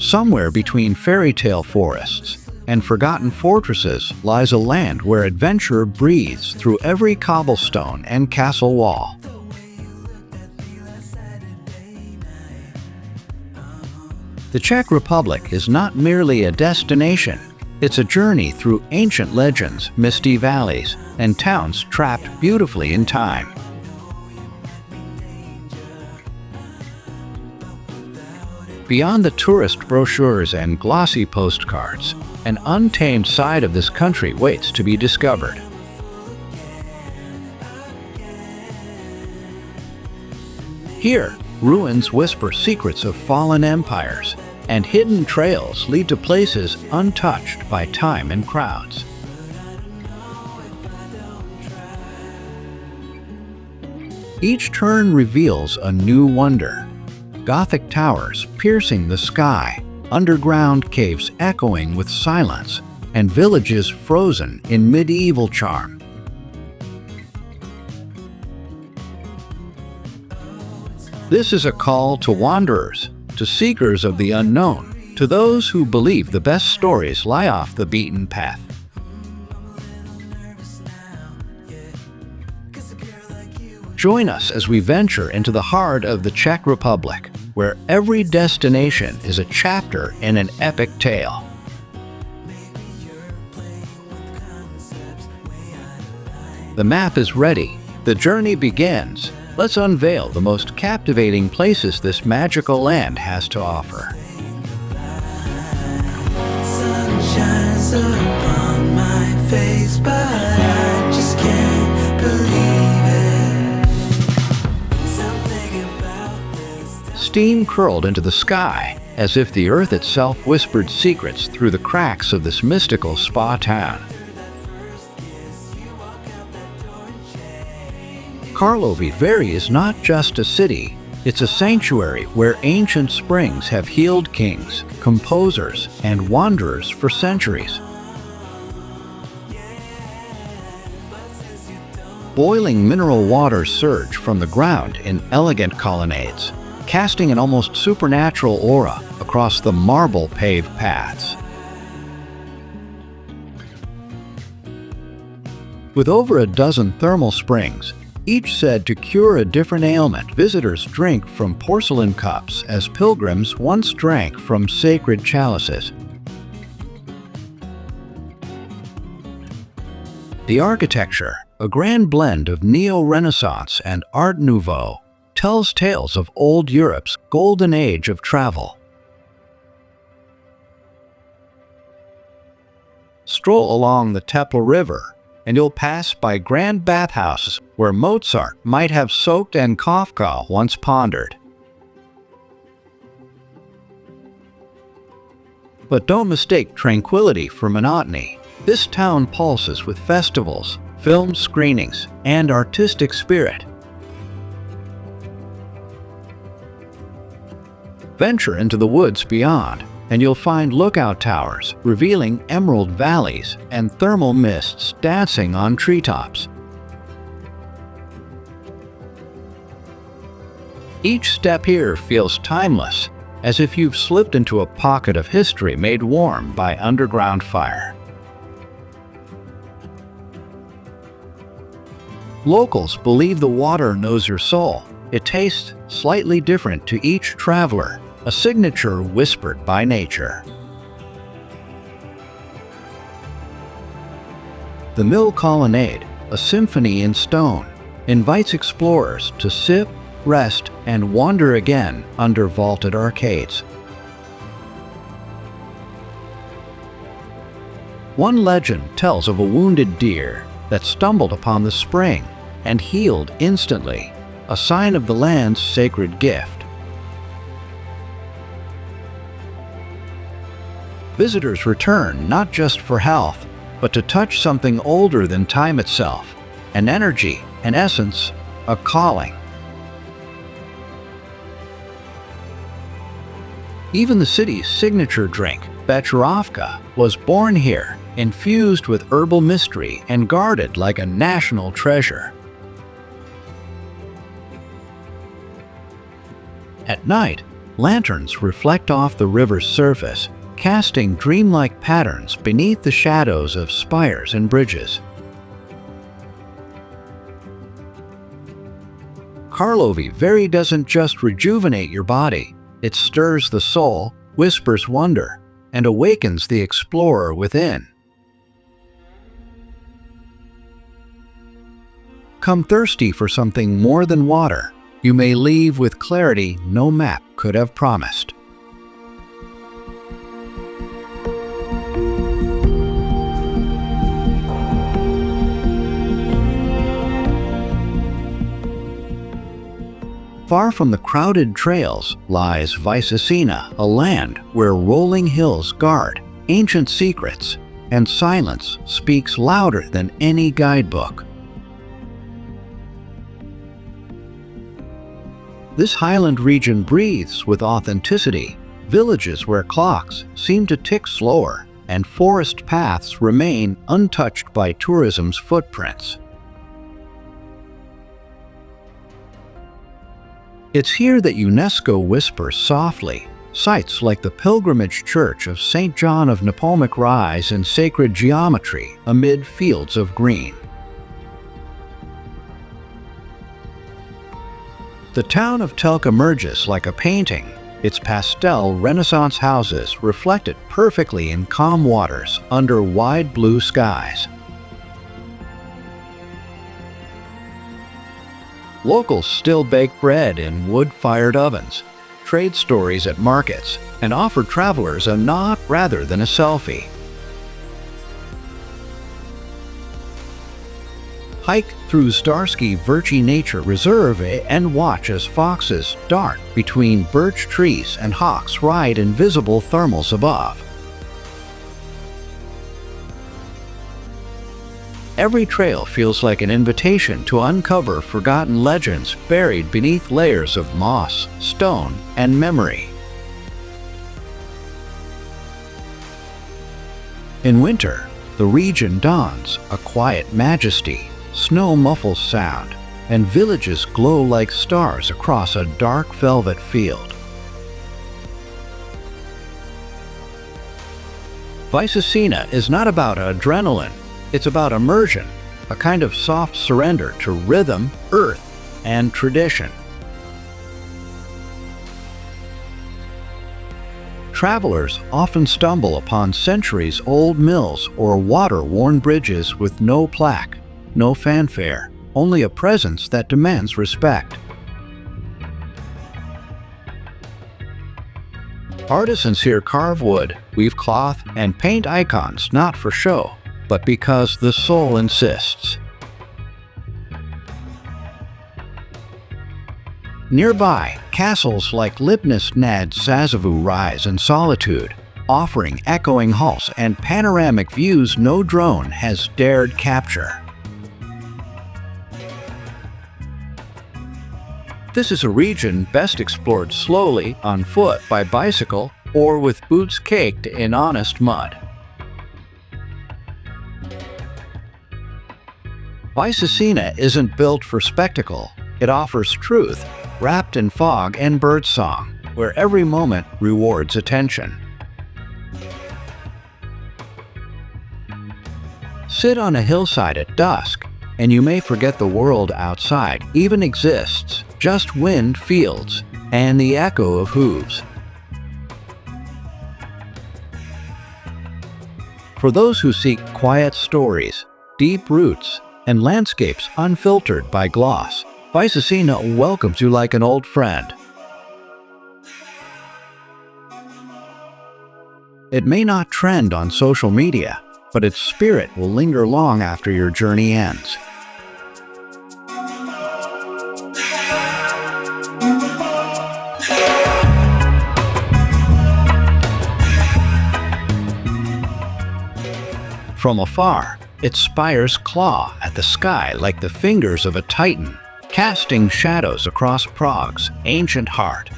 Somewhere between fairy tale forests and forgotten fortresses lies a land where adventure breathes through every cobblestone and castle wall. The Czech Republic is not merely a destination, it's a journey through ancient legends, misty valleys, and towns trapped beautifully in time. Beyond the tourist brochures and glossy postcards, an untamed side of this country waits to be discovered. Here, ruins whisper secrets of fallen empires, and hidden trails lead to places untouched by time and crowds. Each turn reveals a new wonder. Gothic towers piercing the sky, underground caves echoing with silence, and villages frozen in medieval charm. This is a call to wanderers, to seekers of the unknown, to those who believe the best stories lie off the beaten path. Join us as we venture into the heart of the Czech Republic, where every destination is a chapter in an epic tale. The map is ready. The journey begins. Let's unveil the most captivating places this magical land has to offer. Sun shines upon my face, but I just can't believe it. Something about this. Steam curled into the sky, as if the earth itself whispered secrets through the cracks of this mystical spa town. Karlovy Vary is not just a city, it's a sanctuary where ancient springs have healed kings, composers, and wanderers for centuries. Boiling mineral waters surge from the ground in elegant colonnades, casting an almost supernatural aura across the marble-paved paths. With over a dozen thermal springs, each said to cure a different ailment, visitors drink from porcelain cups as pilgrims once drank from sacred chalices. The architecture, a grand blend of Neo-Renaissance and Art Nouveau, tells tales of old Europe's golden age of travel. Stroll along the Teple River, and you'll pass by grand bathhouses where Mozart might have soaked and Kafka once pondered. But don't mistake tranquility for monotony. This town pulses with festivals, film screenings, and artistic spirit. Venture into the woods beyond, and you'll find lookout towers revealing emerald valleys and thermal mists dancing on treetops. Each step here feels timeless, as if you've slipped into a pocket of history made warm by underground fire. Locals believe the water knows your soul. It tastes slightly different to each traveler, a signature whispered by nature. The Mill Colonnade, a symphony in stone, invites explorers to sip, rest, and wander again under vaulted arcades. One legend tells of a wounded deer that stumbled upon the spring and healed instantly, a sign of the land's sacred gift. Visitors return not just for health, but to touch something older than time itself, an energy, an essence, a calling. Even the city's signature drink, Becherovka, was born here, infused with herbal mystery and guarded like a national treasure. At night, Lanterns reflect off the river's surface, casting dreamlike patterns beneath the shadows of spires and bridges. Karlovy Vary doesn't just rejuvenate your body, it stirs the soul, whispers wonder, and awakens the explorer within. Come thirsty for something more than water, you may leave with clarity no map could have promised. Far from the crowded trails lies Vysocina, a land where rolling hills guard ancient secrets, and silence speaks louder than any guidebook. This highland region breathes with authenticity, villages where clocks seem to tick slower, and forest paths remain untouched by tourism's footprints. It's here that UNESCO whispers softly. Sites like the pilgrimage church of St. John of Nepomuc rise in sacred geometry amid fields of green. The town of Velk emerges like a painting, its pastel Renaissance houses reflected perfectly in calm waters under wide blue skies. Locals still bake bread in wood-fired ovens, trade stories at markets, and offer travelers a nod rather than a selfie. Hike through Trosky Vary Nature Reserve and watch as foxes dart between birch trees and hawks ride invisible thermals above. Every trail feels like an invitation to uncover forgotten legends buried beneath layers of moss, stone, and memory. In winter, the region dons a quiet majesty, snow muffles sound, and villages glow like stars across a dark velvet field. Vysocina is not about adrenaline. It's about immersion, a kind of soft surrender to rhythm, earth, and tradition. Travelers often stumble upon centuries-old mills or water-worn bridges with no plaque, no fanfare, only a presence that demands respect. Artisans here carve wood, weave cloth, and paint icons not for show, but because the soul insists. Nearby, castles like Lipno nad Sazavou rise in solitude, offering echoing halls and panoramic views no drone has dared capture. This is a region best explored slowly, on foot, by bicycle, or with boots caked in honest mud. Vysocina isn't built for spectacle. It offers truth, wrapped in fog and birdsong, where every moment rewards attention. Sit on a hillside at dusk, and you may forget the world outside even exists, just wind, fields, and the echo of hooves. For those who seek quiet stories, deep roots, and landscapes unfiltered by gloss, Vysocina welcomes you like an old friend. It may not trend on social media, but its spirit will linger long after your journey ends. From afar, its spires claw at the sky like the fingers of a titan, casting shadows across Prague's ancient heart.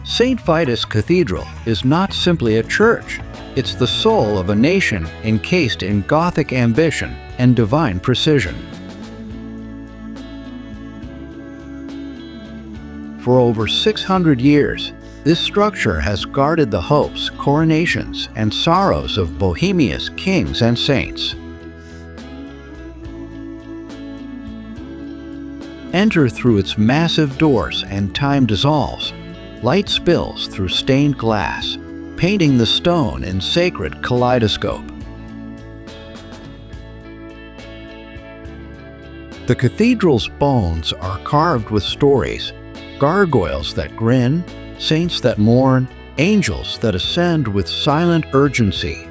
St.Vitus Cathedral is not simply a church, it's the soul of a nation encased in Gothic ambition and divine precision. For over 600 years, this structure has guarded the hopes, coronations, and sorrows of Bohemia's kings and saints. Enter through its massive doors and time dissolves. Light spills through stained glass, painting the stone in sacred kaleidoscope. The cathedral's bones are carved with stories, gargoyles that grin, saints that mourn, angels that ascend with silent urgency.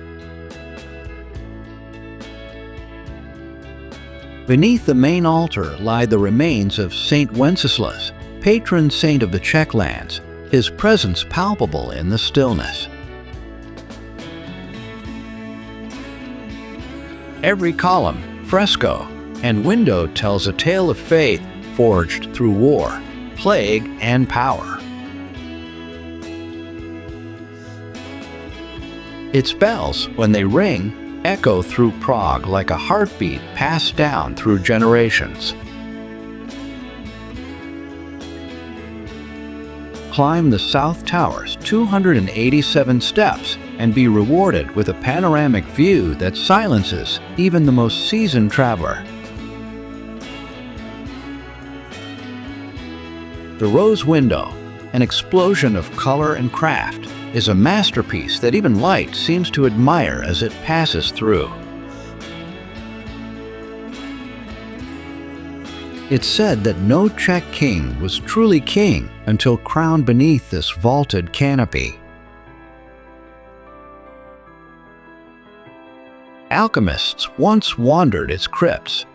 Beneath the main altar lie the remains of Saint Wenceslas, patron saint of the Czech lands, his presence palpable in the stillness. Every column, fresco, and window tells a tale of faith forged through war, plague, and power. Its bells, when they ring, echo through Prague like a heartbeat passed down through generations. Climb the South Tower's 287 steps and be rewarded with a panoramic view that silences even the most seasoned traveler. The rose window, an explosion of color and craft, is a masterpiece that even light seems to admire as it passes through. It's said that no Czech king was truly king until crowned beneath this vaulted canopy. Alchemists once wandered its crypts.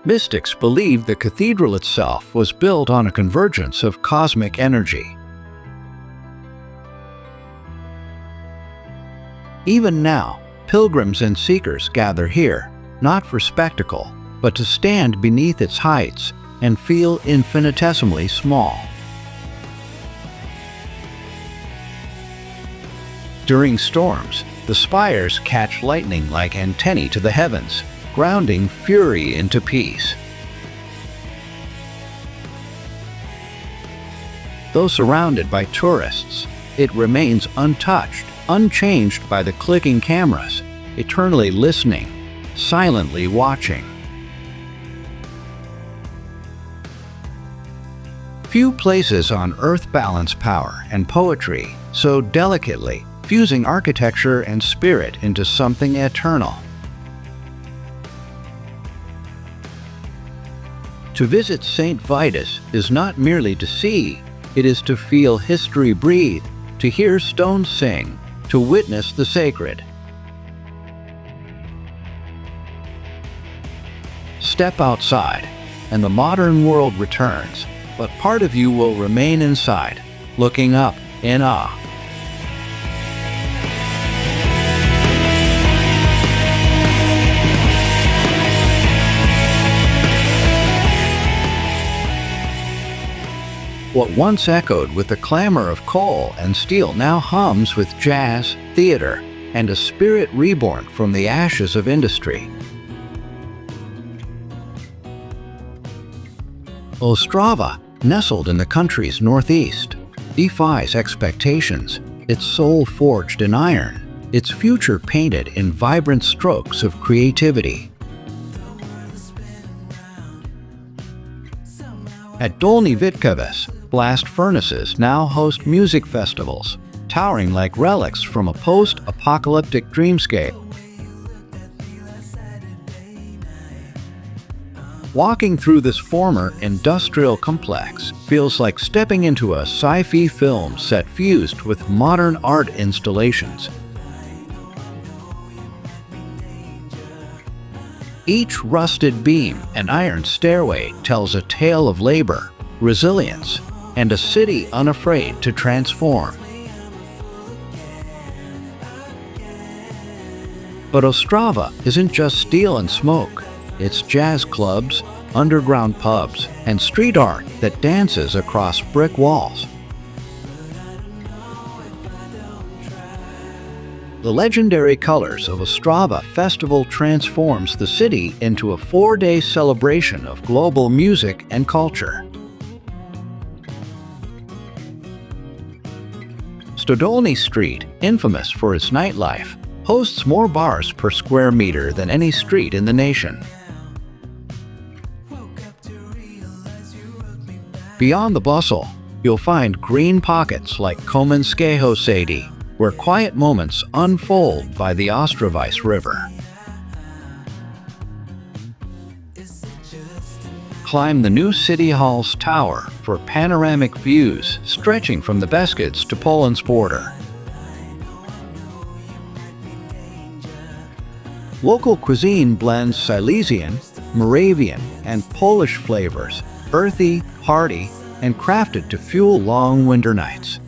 Mystics believed the cathedral itself was built on a convergence of cosmic energy. Even now, pilgrims and seekers gather here, not for spectacle, but to stand beneath its heights and feel infinitesimally small. During storms, the spires catch lightning like antennae to the heavens, grounding fury into peace. Though surrounded by tourists, it remains untouched, unchanged by the clicking cameras, eternally listening, silently watching. Few places on earth balance power and poetry so delicately, fusing architecture and spirit into something eternal. To visit St. Vitus is not merely to see, it is to feel history breathe, to hear stones sing, to witness the sacred. Step outside, and the modern world returns, but part of you will remain inside, looking up in awe. What once echoed with the clamor of coal and steel now hums with jazz, theater, and a spirit reborn from the ashes of industry. Ostrava, nestled in the country's northeast, defies expectations, its soul forged in iron, its future painted in vibrant strokes of creativity. At Dolní Vitkovec, blast furnaces now host music festivals, towering like relics from a post-apocalyptic dreamscape. Walking through this former industrial complex feels like stepping into a sci-fi film set fused with modern art installations. Each rusted beam and iron stairway tells a tale of labor, resilience, and a city unafraid to transform. But Ostrava isn't just steel and smoke. It's jazz clubs, underground pubs, and street art that dances across brick walls. The legendary colors of Ostrava Festival transforms the city into a 4-day celebration of global music and culture. Stodolny Street, infamous for its nightlife, hosts more bars per square meter than any street in the nation. Beyond the bustle, you'll find green pockets like Komenského Sady, where quiet moments unfold by the Ostrava River. Climb the new City Hall's tower for panoramic views stretching from the Beskids to Poland's border. Local cuisine blends Silesian, Moravian, and Polish flavors, earthy, hearty, and crafted to fuel long winter nights.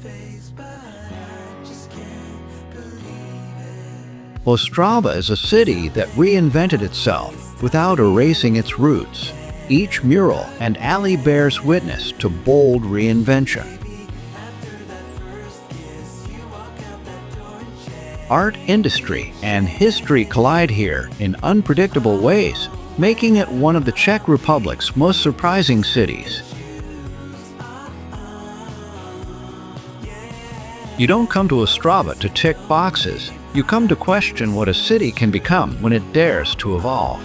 Ostrava is a city that reinvented itself without erasing its roots. Each mural and alley bears witness to bold reinvention. Art, industry, and history collide here in unpredictable ways, making it one of the Czech Republic's most surprising cities. You don't come to Ostrava to tick boxes. You come to question what a city can become when it dares to evolve.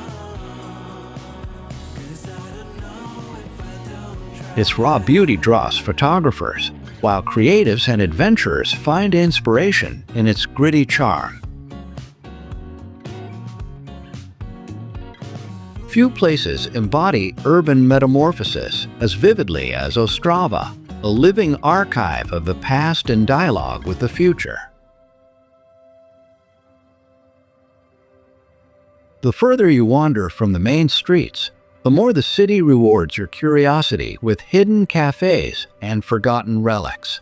Its raw beauty draws photographers, while creatives and adventurers find inspiration in its gritty charm. Few places embody urban metamorphosis as vividly as Ostrava, a living archive of the past in dialogue with the future. The further you wander from the main streets, the more the city rewards your curiosity with hidden cafes and forgotten relics.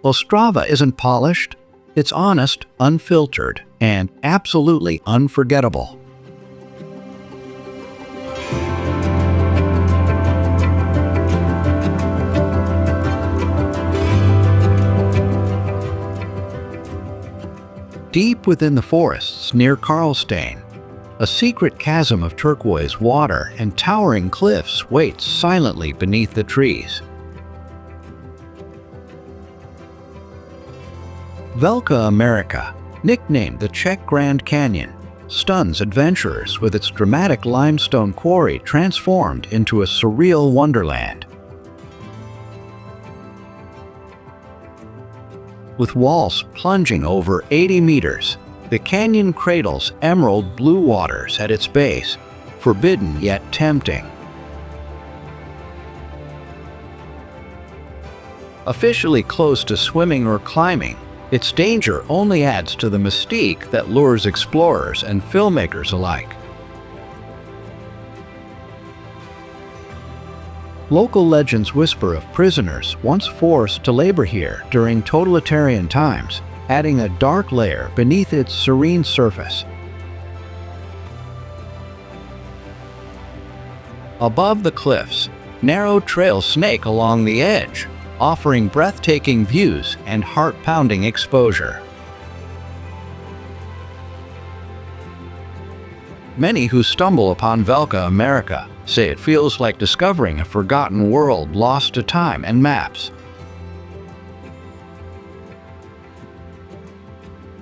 Ostrava isn't polished, it's honest, unfiltered, and absolutely unforgettable. Deep within the forests near Karltejn, a secret chasm of turquoise water and towering cliffs waits silently beneath the trees. Velk Amerika, nicknamed the Czech Grand Canyon, stuns adventurers with its dramatic limestone quarry transformed into a surreal wonderland. With walls plunging over 80 meters, the canyon cradles emerald blue waters at its base, forbidden yet tempting. Officially closed to swimming or climbing, its danger only adds to the mystique that lures explorers and filmmakers alike. Local legends whisper of prisoners once forced to labor here during totalitarian times, adding a dark layer beneath its serene surface. Above the cliffs, narrow trails snake along the edge, offering breathtaking views and heart-pounding exposure. Many who stumble upon Velk Amerika say it feels like discovering a forgotten world lost to time and maps.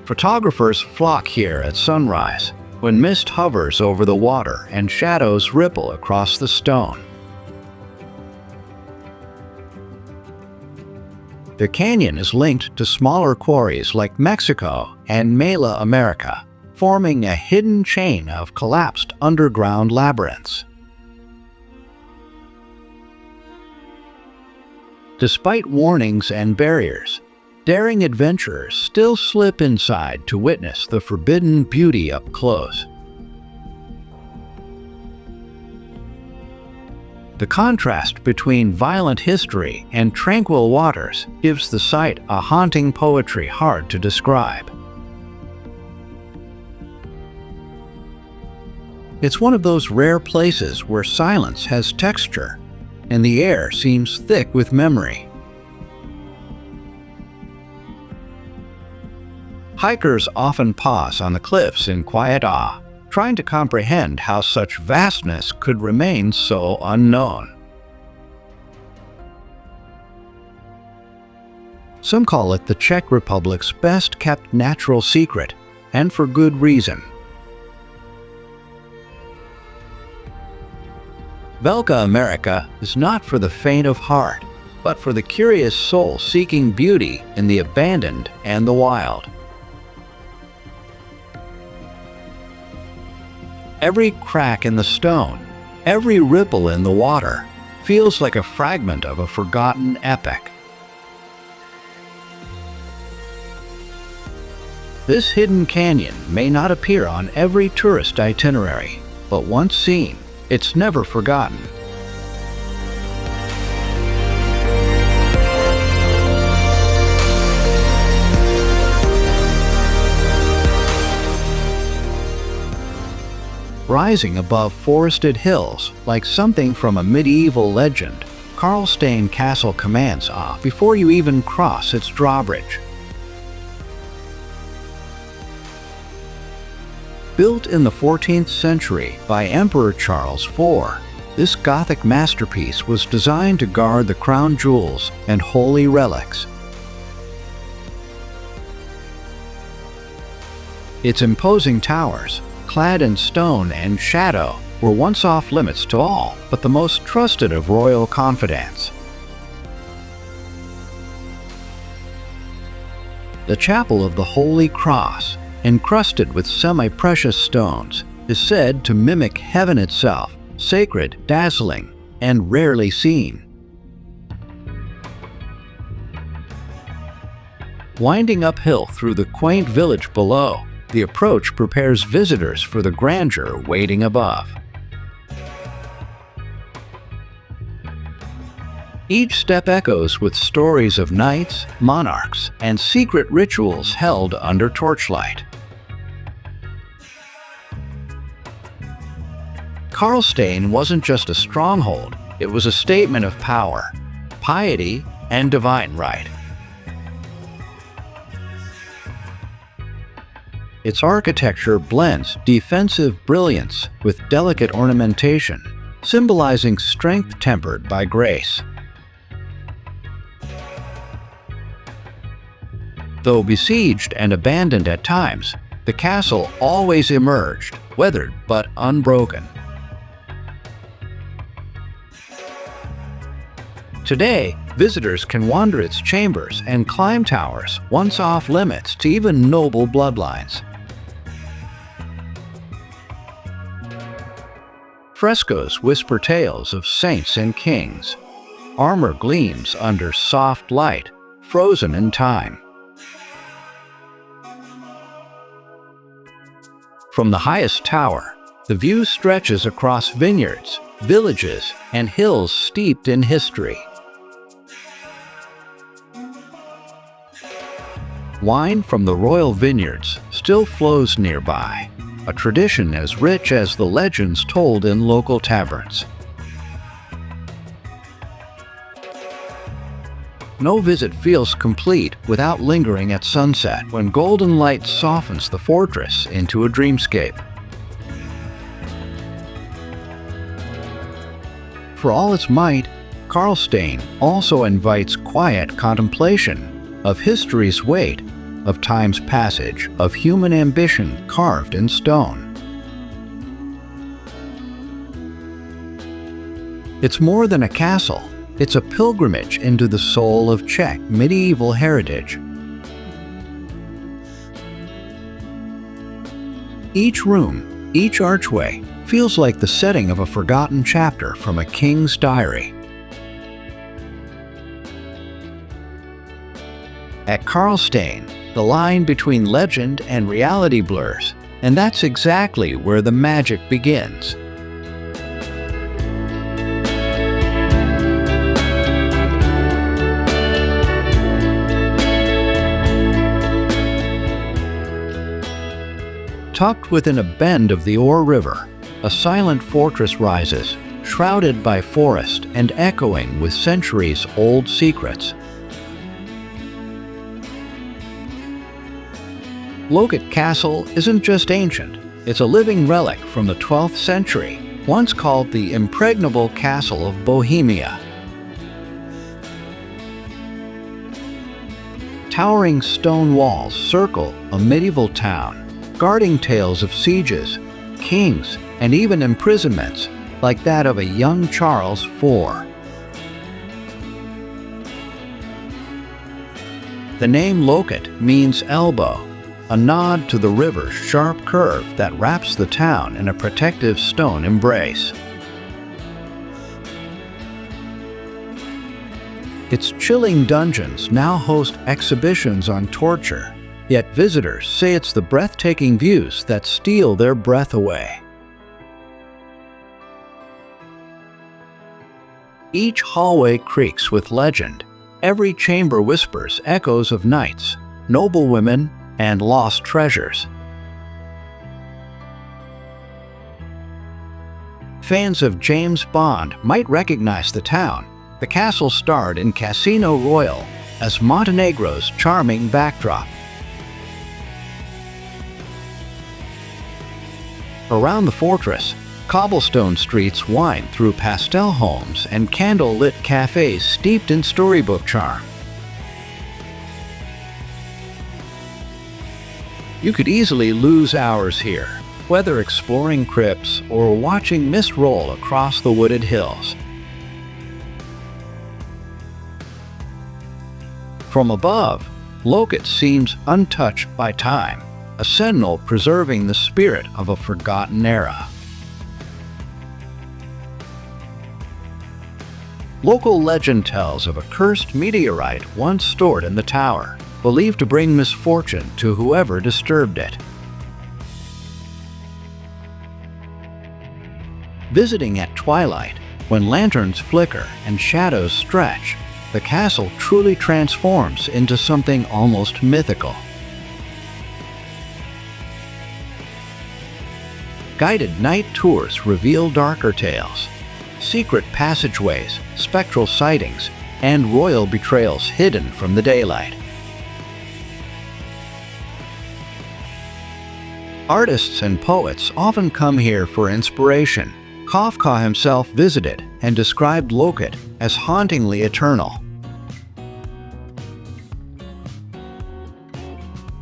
Photographers flock here at sunrise, when mist hovers over the water and shadows ripple across the stone. The canyon is linked to smaller quarries like Mexico and Mela America, forming a hidden chain of collapsed underground labyrinths. Despite warnings and barriers, daring adventurers still slip inside to witness the forbidden beauty up close. The contrast between violent history and tranquil waters gives the site a haunting poetry hard to describe. It's one of those rare places where silence has texture, and the air seems thick with memory. Hikers often pause on the cliffs in quiet awe, trying to comprehend how such vastness could remain so unknown. Some call it the Czech Republic's best-kept natural secret, and for good reason. Velk Amerika is not for the faint of heart, but for the curious soul seeking beauty in the abandoned and the wild. Every crack in the stone, every ripple in the water, feels like a fragment of a forgotten epic. This hidden canyon may not appear on every tourist itinerary, but once seen, it's never forgotten. Rising above forested hills like something from a medieval legend, Karltejn Castle commands awe before you even cross its drawbridge. Built in the 14th century by Emperor Charles IV, this Gothic masterpiece was designed to guard the crown jewels and holy relics. Its imposing towers, clad in stone and shadow, were once off limits to all but the most trusted of royal confidants. The Chapel of the Holy Cross, encrusted with semi-precious stones, is said to mimic heaven itself, sacred, dazzling, and rarely seen. Winding uphill through the quaint village below, the approach prepares visitors for the grandeur waiting above. Each step echoes with stories of knights, monarchs, and secret rituals held under torchlight. Karltejn wasn't just a stronghold, it was a statement of power, piety, and divine right. Its architecture blends defensive brilliance with delicate ornamentation, symbolizing strength tempered by grace. Though besieged and abandoned at times, the castle always emerged, weathered but unbroken. Today, visitors can wander its chambers and climb towers once off limits to even noble bloodlines. Frescoes whisper tales of saints and kings. Armor gleams under soft light, frozen in time. From the highest tower, the view stretches across vineyards, villages, and hills steeped in history. Wine from the royal vineyards still flows nearby, a tradition as rich as the legends told in local taverns. No visit feels complete without lingering at sunset when golden light softens the fortress into a dreamscape. For all its might, Karltejn also invites quiet contemplation of history's weight, of time's passage, of human ambition carved in stone. It's more than a castle, it's a pilgrimage into the soul of Czech medieval heritage. Each room, each archway, feels like the setting of a forgotten chapter from a king's diary. At Karltejn, the line between legend and reality blurs, and that's exactly where the magic begins. Tucked within a bend of the Or River, a silent fortress rises, shrouded by forest and echoing with centuries-old secrets. Loket Castle isn't just ancient, it's a living relic from the 12th century, once called the impregnable castle of Bohemia. Towering stone walls circle a medieval town, guarding tales of sieges, kings, and even imprisonments, like that of a young Charles IV. The name Loket means elbow, a nod to the river's sharp curve that wraps the town in a protective stone embrace. Its chilling dungeons now host exhibitions on torture, yet visitors say it's the breathtaking views that steal their breath away. Each hallway creaks with legend. Every chamber whispers echoes of knights, noble women, and lost treasures. Fans of James Bond might recognize the town. The castle starred in Casino Royale as Montenegro's charming backdrop. Around the fortress, cobblestone streets wind through pastel homes and candle-lit cafes steeped in storybook charm. You could easily lose hours here, whether exploring crypts or watching mist roll across the wooded hills. From above, Loket seems untouched by time, a sentinel preserving the spirit of a forgotten era. Local legend tells of a cursed meteorite once stored in the tower, believed to bring misfortune to whoever disturbed it. Visiting at twilight, when lanterns flicker and shadows stretch, the castle truly transforms into something almost mythical. Guided night tours reveal darker tales, secret passageways, spectral sightings, and royal betrayals hidden from the daylight. Artists and poets often come here for inspiration. Kafka himself visited and described Loket as hauntingly eternal.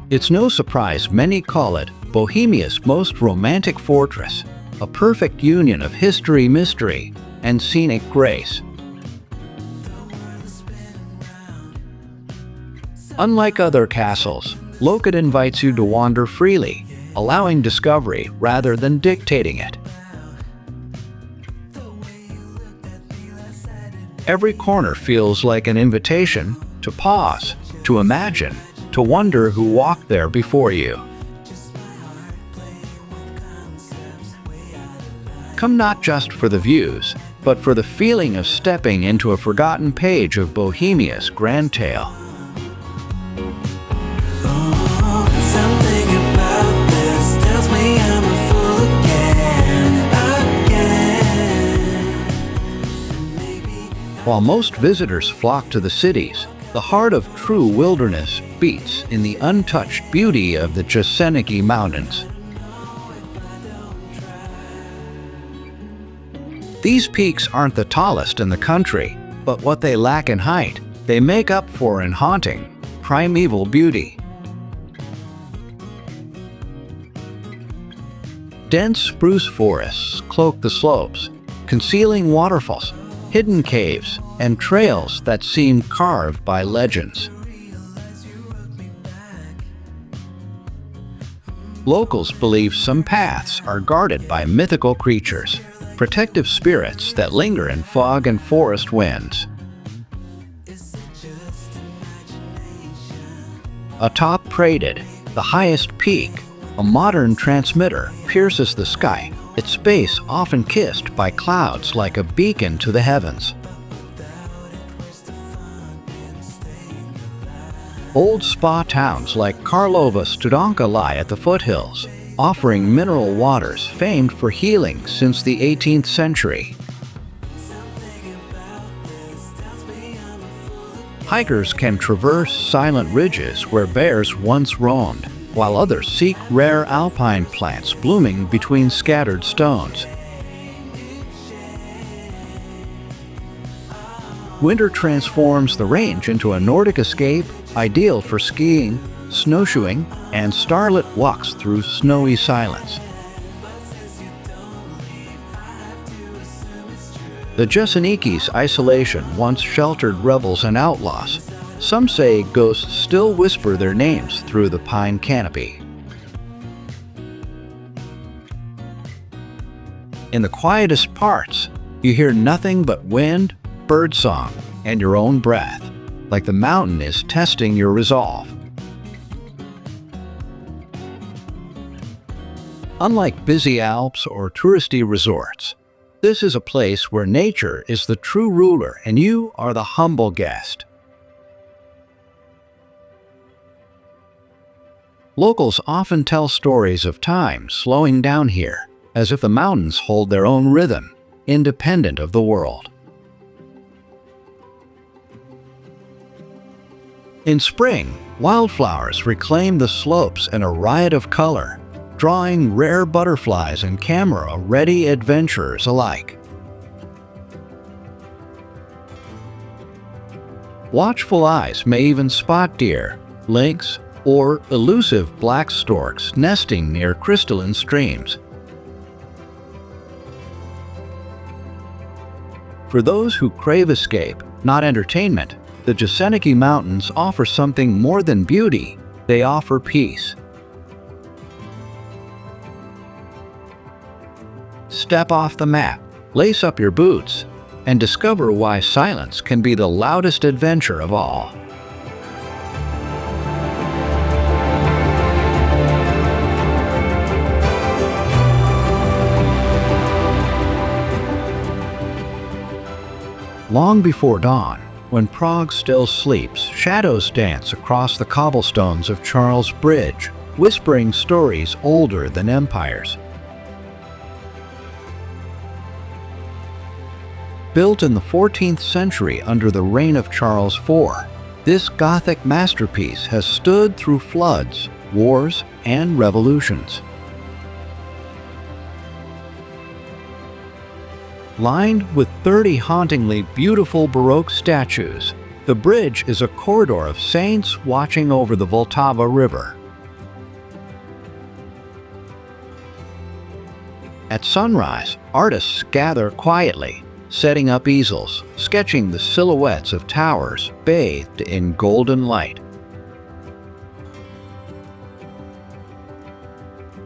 It's no surprise many call it Bohemia's most romantic fortress, a perfect union of history, mystery, and scenic grace. Unlike other castles, Loket invites you to wander freely, allowing discovery rather than dictating it. Every corner feels like an invitation to pause, to imagine, to wonder who walked there before you. Come not just for the views, but for the feeling of stepping into a forgotten page of Bohemia's grand tale. Something about this tells me I'm a fool again. While most visitors flock to the cities, the heart of true wilderness beats in the untouched beauty of the Jeseniky Mountains. These peaks aren't the tallest in the country, but what they lack in height, they make up for in haunting, primeval beauty. Dense spruce forests cloak the slopes, concealing waterfalls, hidden caves, and trails that seem carved by legends. Locals believe some paths are guarded by mythical creatures, protective spirits that linger in fog and forest winds. Atop Hradec, the highest peak, a modern transmitter pierces the sky, its base often kissed by clouds like a beacon to the heavens. Old spa towns like Karlovy Vary lie at the foothills, offering mineral waters famed for healing since the 18th century. Hikers can traverse silent ridges where bears once roamed, while others seek rare alpine plants blooming between scattered stones. Winter transforms the range into a Nordic escape, ideal for skiing, snowshoeing, and starlit walks through snowy silence. The Jesenikys' isolation once sheltered rebels and outlaws. Some say ghosts still whisper their names through the pine canopy. In the quietest parts, you hear nothing but wind, birdsong, and your own breath, like the mountain is testing your resolve. Unlike busy Alps or touristy resorts, this is a place where nature is the true ruler and you are the humble guest. Locals often tell stories of time slowing down here, as if the mountains hold their own rhythm, independent of the world. In spring, wildflowers reclaim the slopes in a riot of color, drawing rare butterflies and camera-ready adventurers alike. Watchful eyes may even spot deer, lynx, or elusive black storks nesting near crystalline streams. For those who crave escape, not entertainment, the Jeseniky Mountains offer something more than beauty. They offer peace. Step off the map, lace up your boots, and discover why silence can be the loudest adventure of all. Long before dawn, when Prague still sleeps, shadows dance across the cobblestones of Charles Bridge, whispering stories older than empires. Built in the 14th century under the reign of Charles IV, this Gothic masterpiece has stood through floods, wars, and revolutions. Lined with 30 hauntingly beautiful Baroque statues, the bridge is a corridor of saints watching over the Vltava River. At sunrise, artists gather quietly, setting up easels, sketching the silhouettes of towers bathed in golden light.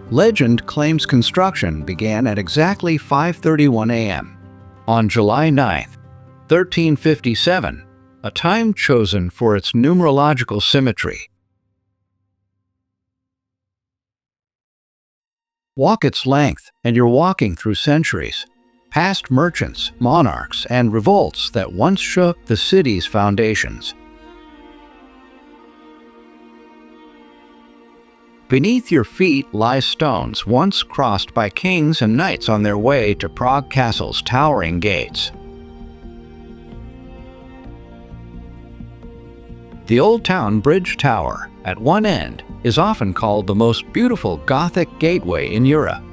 Legend claims construction began at exactly 5:31 a.m. on July 9, 1357, a time chosen for its numerological symmetry. Walk its length, and you're walking through centuries, past merchants, monarchs, and revolts that once shook the city's foundations. Beneath your feet lie stones once crossed by kings and knights on their way to Prague Castle's towering gates. The Old Town Bridge Tower, at one end, is often called the most beautiful Gothic gateway in Europe.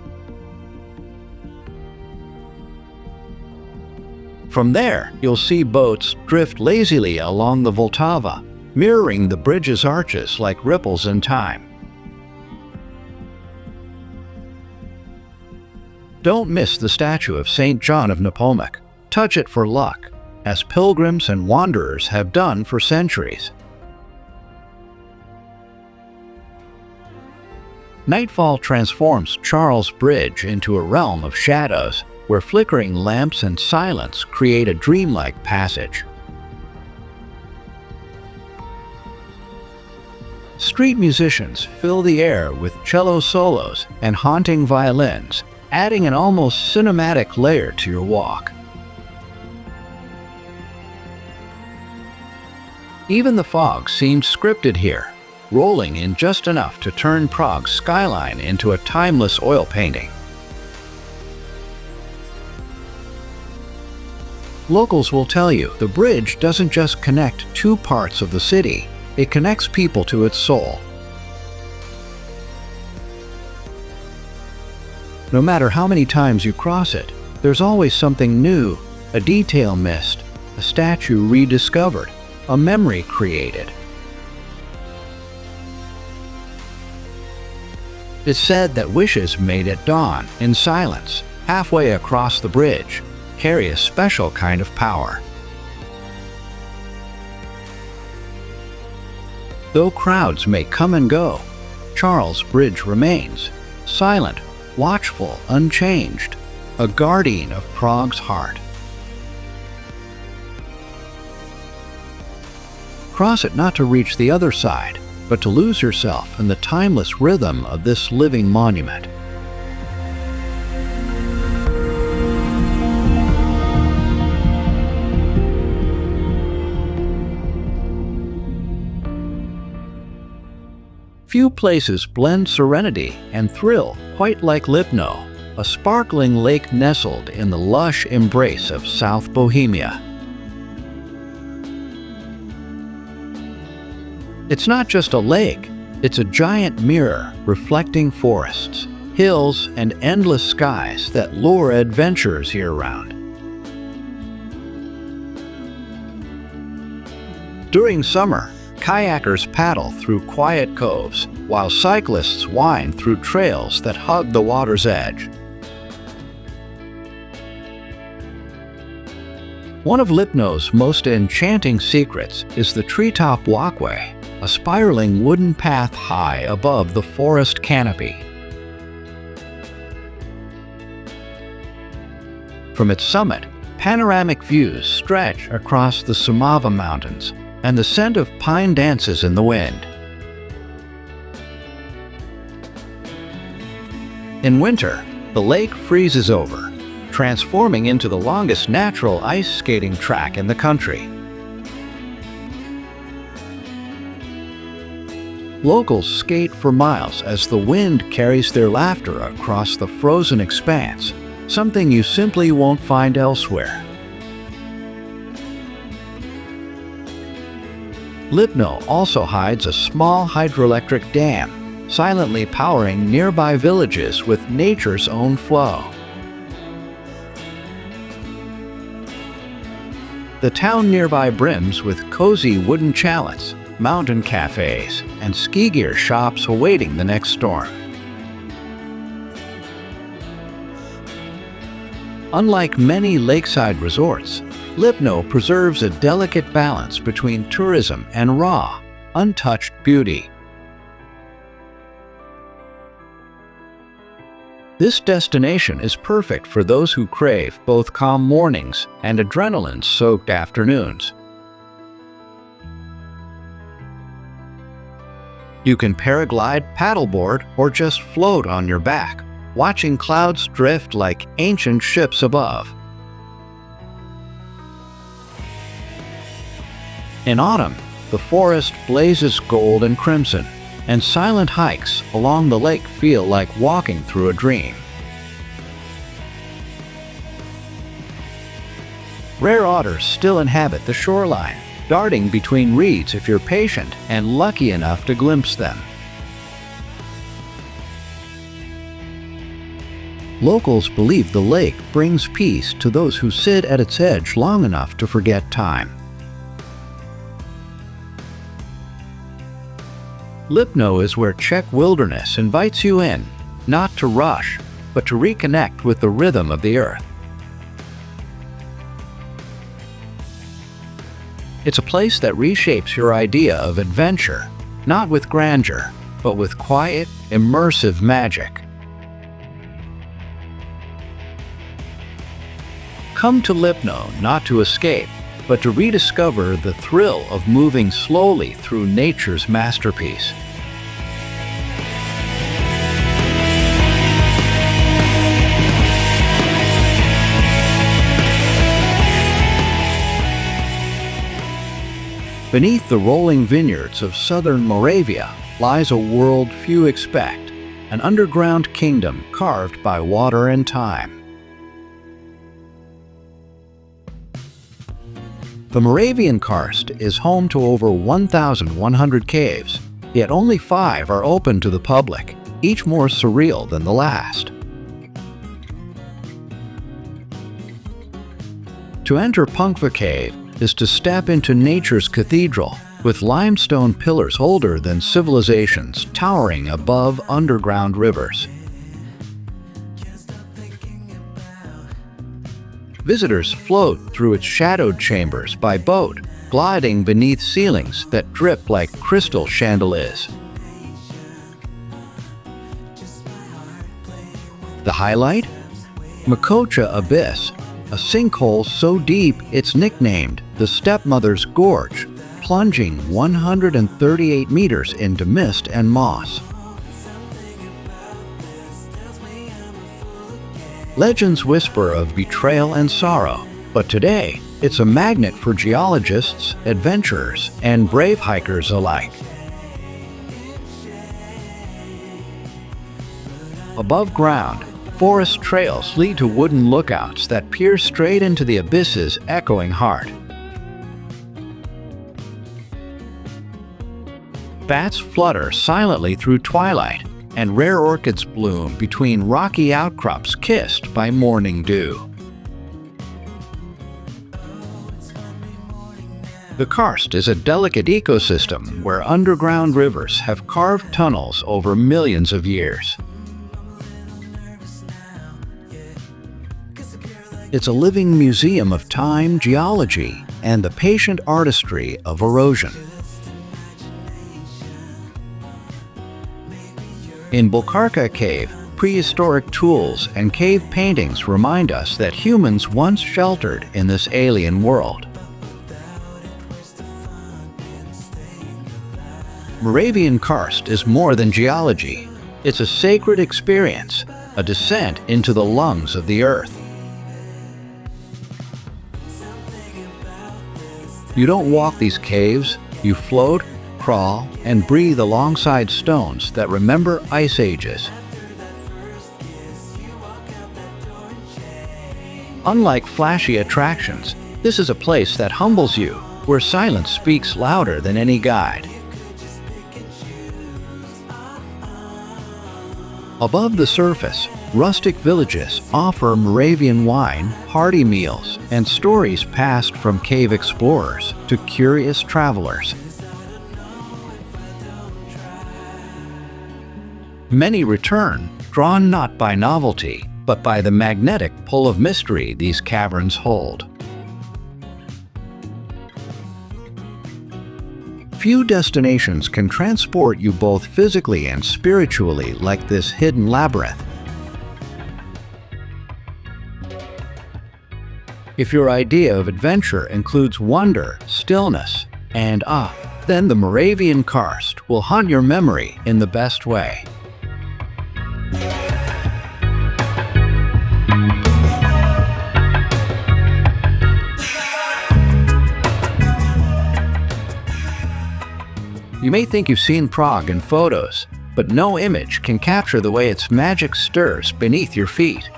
From there, you'll see boats drift lazily along the Vltava, mirroring the bridge's arches like ripples in time. Don't miss the statue of St. John of Nepomuc. Touch it for luck, as pilgrims and wanderers have done for centuries. Nightfall transforms Charles Bridge into a realm of shadows, where flickering lamps and silence create a dreamlike passage. Street musicians fill the air with cello solos and haunting violins, adding an almost cinematic layer to your walk. Even the fog seems scripted here, rolling in just enough to turn Prague's skyline into a timeless oil painting. Locals will tell you the bridge doesn't just connect two parts of the city, it connects people to its soul. No matter how many times you cross it, there's always something new, a detail missed, a statue rediscovered, a memory created. It's said that wishes made at dawn, in silence, halfway across the bridge, carry a special kind of power. Though crowds may come and go, Charles Bridge remains, silent, watchful, unchanged, a guardian of Prague's heart. Cross it not to reach the other side, but to lose yourself in the timeless rhythm of this living monument. Few places blend serenity and thrill quite like Lipno, a sparkling lake nestled in the lush embrace of South Bohemia. It's not just a lake, it's a giant mirror reflecting forests, hills, and endless skies that lure adventurers year-round. During summer, kayakers paddle through quiet coves, while cyclists wind through trails that hug the water's edge. One of Lipno's most enchanting secrets is the treetop walkway, a spiraling wooden path high above the forest canopy. From its summit, panoramic views stretch across the Šumava Mountains, and the scent of pine dances in the wind. In winter, the lake freezes over, transforming into the longest natural ice skating track in the country. Locals skate for miles as the wind carries their laughter across the frozen expanse, something you simply won't find elsewhere. Lipno also hides a small hydroelectric dam, silently powering nearby villages with nature's own flow. The town nearby brims with cozy wooden chalets, mountain cafes, and ski gear shops awaiting the next storm. Unlike many lakeside resorts, Lipno preserves a delicate balance between tourism and raw, untouched beauty. This destination is perfect for those who crave both calm mornings and adrenaline-soaked afternoons. You can paraglide, paddleboard, or just float on your back, watching clouds drift like ancient ships above. In autumn, the forest blazes gold and crimson, and silent hikes along the lake feel like walking through a dream. Rare otters still inhabit the shoreline, darting between reeds if you're patient and lucky enough to glimpse them. Locals believe the lake brings peace to those who sit at its edge long enough to forget time. Lipno is where Czech wilderness invites you in, not to rush, but to reconnect with the rhythm of the earth. It's a place that reshapes your idea of adventure, not with grandeur, but with quiet, immersive magic. Come to Lipno not to escape, but to rediscover the thrill of moving slowly through nature's masterpiece. Beneath the rolling vineyards of southern Moravia lies a world few expect, an underground kingdom carved by water and time. The Moravian Karst is home to over 1,100 caves, yet only 5 are open to the public, each more surreal than the last. To enter Punkva Cave is to step into nature's cathedral, with limestone pillars older than civilizations towering above underground rivers. Visitors float through its shadowed chambers by boat, gliding beneath ceilings that drip like crystal chandeliers. The highlight? Makocha Abyss, a sinkhole so deep it's nicknamed the Stepmother's Gorge, plunging 138 meters into mist and moss. Legends whisper of betrayal and sorrow, but today it's a magnet for geologists, adventurers, and brave hikers alike. Above ground, forest trails lead to wooden lookouts that peer straight into the abyss's echoing heart. Bats flutter silently through twilight, and rare orchids bloom between rocky outcrops kissed by morning dew. The karst is a delicate ecosystem where underground rivers have carved tunnels over millions of years. It's a living museum of time, geology, and the patient artistry of erosion. In Bulkarka Cave, prehistoric tools and cave paintings remind us that humans once sheltered in this alien world. Moravian Karst is more than geology. It's a sacred experience, a descent into the lungs of the earth. You don't walk these caves, you float, crawl, and breathe alongside stones that remember ice ages. Unlike flashy attractions, this is a place that humbles you, where silence speaks louder than any guide. Above the surface, rustic villages offer Moravian wine, hearty meals, and stories passed from cave explorers to curious travelers. Many return, drawn not by novelty, but by the magnetic pull of mystery these caverns hold. Few destinations can transport you both physically and spiritually like this hidden labyrinth. If your idea of adventure includes wonder, stillness, and then the Moravian Karst will haunt your memory in the best way. You may think you've seen Prague in photos, but no image can capture the way its magic stirs beneath your feet.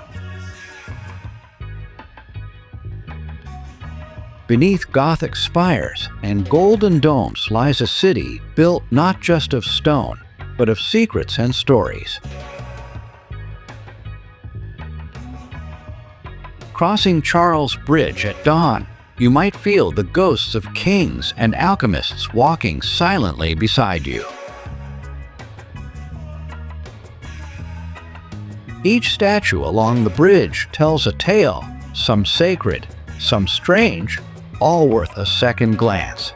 Beneath Gothic spires and golden domes lies a city built not just of stone, but of secrets and stories. Crossing Charles Bridge at dawn, you might feel the ghosts of kings and alchemists walking silently beside you. Each statue along the bridge tells a tale, some sacred, some strange, all worth a second glance.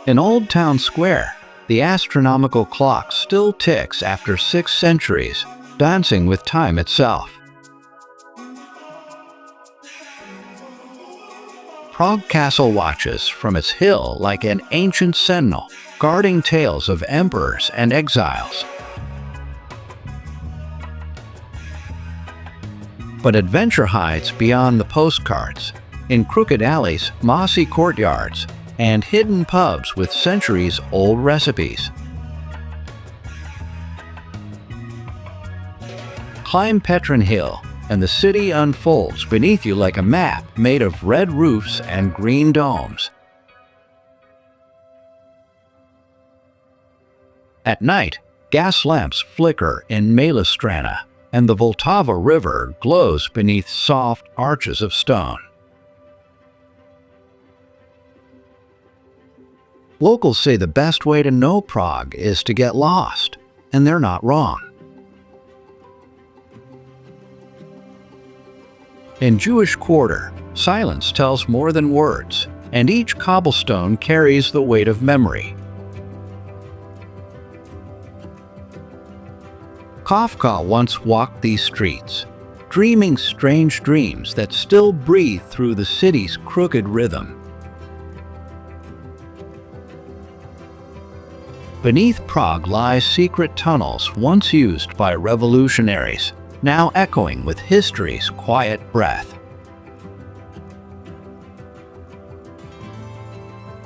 In Old Town Square, the astronomical clock still ticks after 6 centuries, dancing with time itself. Prague Castle watches from its hill like an ancient sentinel, guarding tales of emperors and exiles. But adventure hides beyond the postcards, in crooked alleys, mossy courtyards, and hidden pubs with centuries-old recipes. Climb Petrin Hill, and the city unfolds beneath you like a map made of red roofs and green domes. At night, gas lamps flicker in Malistrana, and the Vltava River glows beneath soft arches of stone. Locals say the best way to know Prague is to get lost, and they're not wrong. In Jewish Quarter, silence tells more than words, and each cobblestone carries the weight of memory. Kafka once walked these streets, dreaming strange dreams that still breathe through the city's crooked rhythm. Beneath Prague lie secret tunnels once used by revolutionaries, now echoing with history's quiet breath.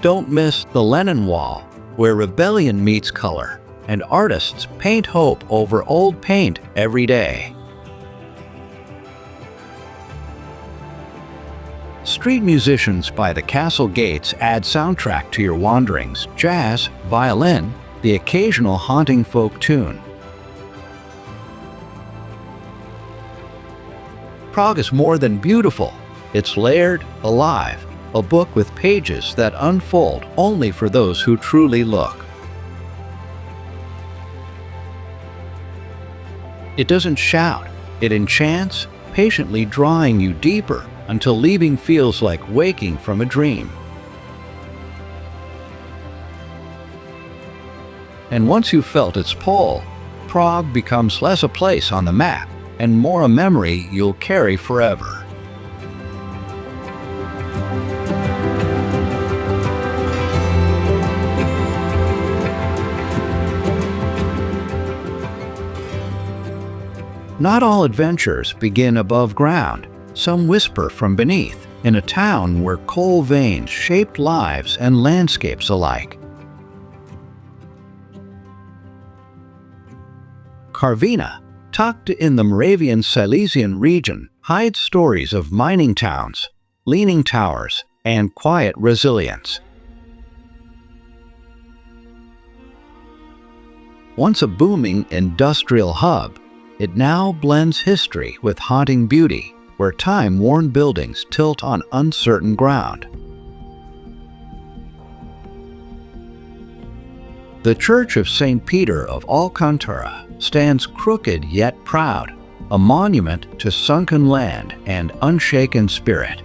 Don't miss the Lenin Wall, where rebellion meets color, and artists paint hope over old paint every day. Street musicians by the castle gates add soundtrack to your wanderings: jazz, violin, the occasional haunting folk tune. Prague is more than beautiful. It's layered, alive, a book with pages that unfold only for those who truly look. It doesn't shout, it enchants, patiently drawing you deeper until leaving feels like waking from a dream. And once you've felt its pull, Prague becomes less a place on the map and more a memory you'll carry forever. Not all adventures begin above ground. Some whisper from beneath, in a town where coal veins shaped lives and landscapes alike. Karvina, tucked in the Moravian Silesian region, hides stories of mining towns, leaning towers, and quiet resilience. Once a booming industrial hub, it now blends history with haunting beauty, where time-worn buildings tilt on uncertain ground. The Church of St. Peter of Alcantara stands crooked yet proud, a monument to sunken land and unshaken spirit.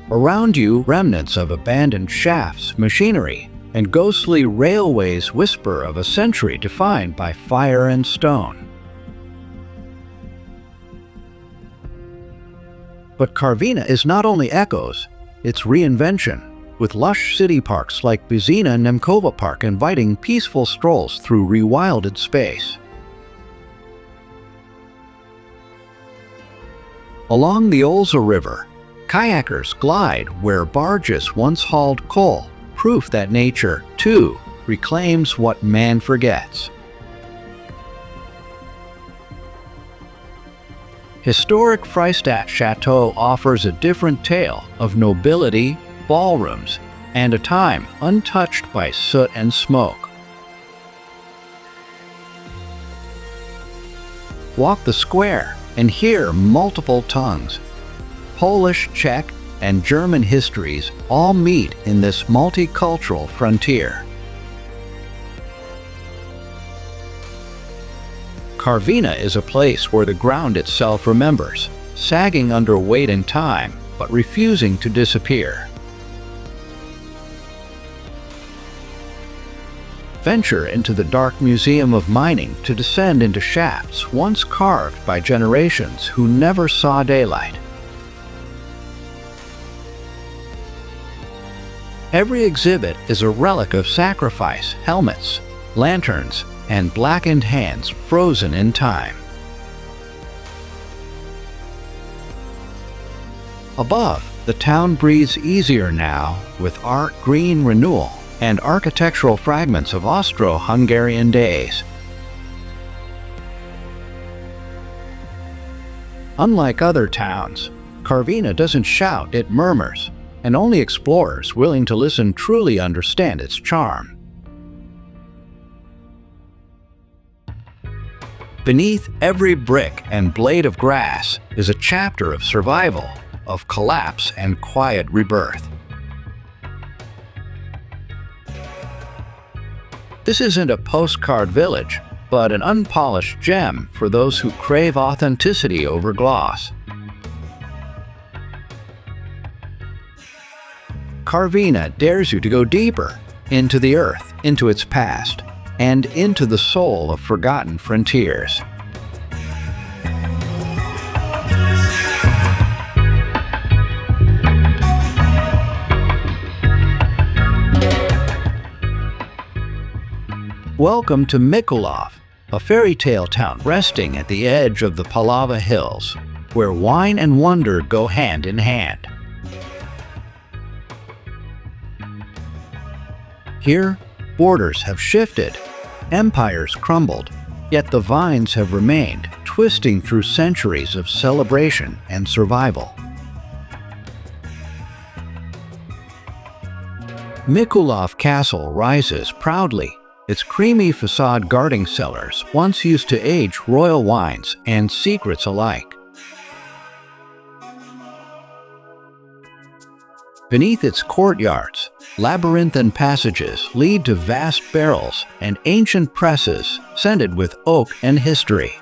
Around you, remnants of abandoned shafts, machinery, and ghostly railways whisper of a century defined by fire and stone. But Karvina is not only echoes, it's reinvention, with lush city parks like Vysocina and Nemkova Park inviting peaceful strolls through rewilded space. Along the Olza River, kayakers glide where barges once hauled coal, proof that nature, too, reclaims what man forgets. Historic Freistadt Chateau offers a different tale of nobility, ballrooms, and a time untouched by soot and smoke. Walk the square and hear multiple tongues. Polish, Czech, and German histories all meet in this multicultural frontier. Karvina is a place where the ground itself remembers, sagging under weight and time, but refusing to disappear. Venture into the dark museum of mining to descend into shafts once carved by generations who never saw daylight. Every exhibit is a relic of sacrifice: helmets, lanterns, and blackened hands frozen in time. Above, the town breathes easier now with art, green renewal, and architectural fragments of Austro-Hungarian days. Unlike other towns, Karvina doesn't shout, it murmurs, and only explorers willing to listen truly understand its charm. Beneath every brick and blade of grass is a chapter of survival, of collapse and quiet rebirth. This isn't a postcard village, but an unpolished gem for those who crave authenticity over gloss. Karvina dares you to go deeper into the earth, into its past, and into the soul of forgotten frontiers. Welcome to Mikulov, a fairy tale town resting at the edge of the Palava Hills, where wine and wonder go hand in hand. Here, borders have shifted, empires crumbled, yet the vines have remained, twisting through centuries of celebration and survival. Mikulov Castle rises proudly, its creamy facade guarding cellars once used to age royal wines and secrets alike. Beneath its courtyards, labyrinthine passages lead to vast barrels and ancient presses scented with oak and history.